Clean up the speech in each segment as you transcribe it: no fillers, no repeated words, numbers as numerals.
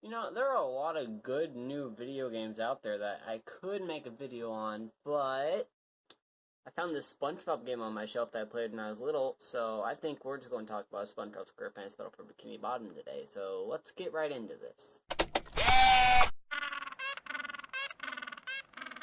You know, there are a lot of good new video games out there that I could make a video on, but I found this Spongebob game on my shelf that I played when I was little, so I think we're just going to talk about Spongebob Squarepants Battle for Bikini Bottom today, so let's get right into this.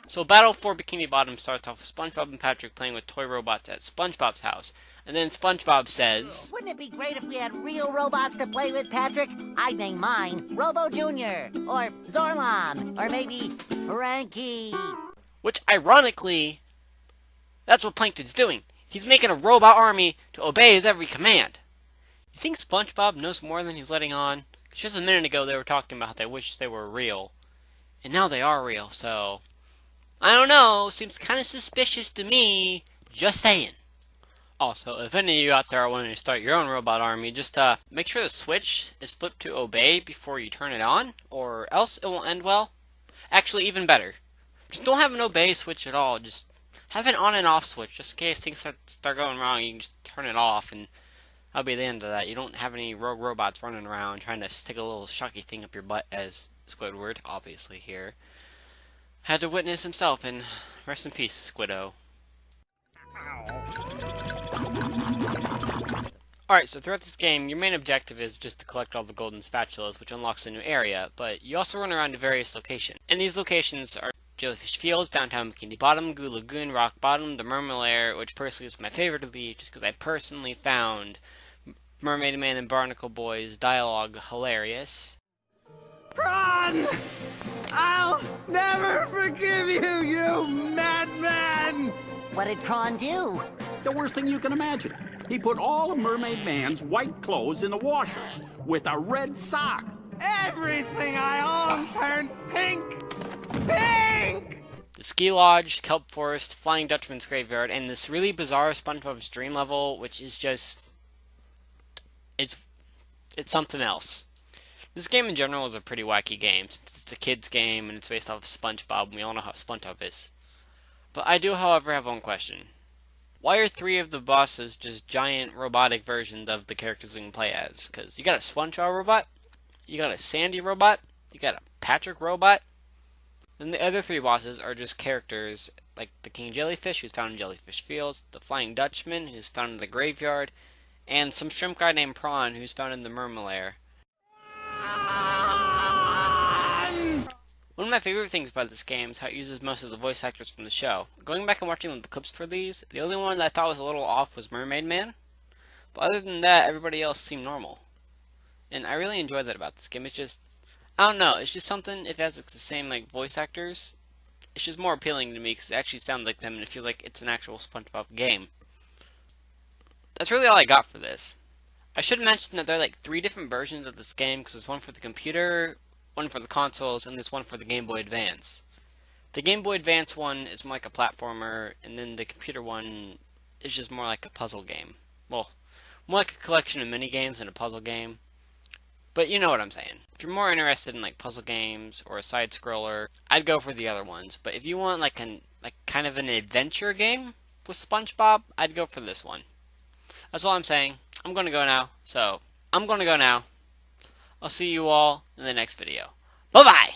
So Battle for Bikini Bottom starts off with SpongeBob and Patrick playing with toy robots at SpongeBob's house. And then SpongeBob says, "Wouldn't it be great if we had real robots to play with, Patrick? I'd name mine Robo Jr. or Zorlon or maybe Frankie." Which ironically, that's what Plankton's doing. He's making a robot army to obey his every command. You think SpongeBob knows more than he's letting on? 'Cause just a minute ago they were talking about how they wish they were real. And now they are real, so I don't know, seems kind of suspicious to me. Just saying. Also, if any of you out there are wanting to start your own robot army, just make sure the switch is flipped to obey before you turn it on, or else it won't end well. Actually, even better. Just don't have an obey switch at all. Just have an on and off switch, just in case things start going wrong. You can just turn it off, and that'll be the end of that. You don't have any rogue robots running around trying to stick a little shocky thing up your butt, as Squidward, obviously here, had to witness himself, and rest in peace, Squiddo. Alright, so throughout this game, your main objective is just to collect all the golden spatulas, which unlocks a new area, but you also run around to various locations. And these locations are Jellyfish Fields, Downtown Bikini Bottom, Goo Lagoon, Rock Bottom, the Mermalair, which personally is my favorite of these, just because I personally found Mermaid Man and Barnacle Boy's dialogue hilarious. Prawn! I'll never forgive you, you madman! What did Prawn do? The worst thing you can imagine. He put all of Mermaid Man's white clothes in the washer with a red sock. Everything I own turned pink! Pink! The Ski Lodge, Kelp Forest, Flying Dutchman's Graveyard, and this really bizarre SpongeBob's Dream level, which is just... It's something else. This game in general is a pretty wacky game, since it's a kid's game and it's based off of SpongeBob, and we all know how SpongeBob is. But I do, however, have one question. Why are 3 of the bosses just giant robotic versions of the characters we can play as? Because you got a SpongeBob robot, you got a Sandy robot, you got a Patrick robot, and the other 3 bosses are just characters like the King Jellyfish, who's found in Jellyfish Fields, the Flying Dutchman, who's found in the Graveyard, and some shrimp guy named Prawn, who's found in the Mermalair. One of my favorite things about this game is how it uses most of the voice actors from the show. Going back and watching the clips for these, the only one that I thought was a little off was Mermaid Man. But other than that, everybody else seemed normal. And I really enjoy that about this game. It's just, I don't know, it's just something, if it has the same voice actors, it's just more appealing to me because it actually sounds like them and I feel like it's an actual SpongeBob game. That's really all I got for this. I should mention that there are 3 different versions of this game because there's one for the computer, one for the consoles, and there's one for the Game Boy Advance. The Game Boy Advance one is more like a platformer, and then the computer one is just more like a puzzle game. Well, more like a collection of mini-games than a puzzle game. But you know what I'm saying. If you're more interested in puzzle games or a side-scroller, I'd go for the other ones. But if you want kind of an adventure game with SpongeBob, I'd go for this one. That's all I'm saying. I'm gonna go now. I'll see you all in the next video. Bye-bye!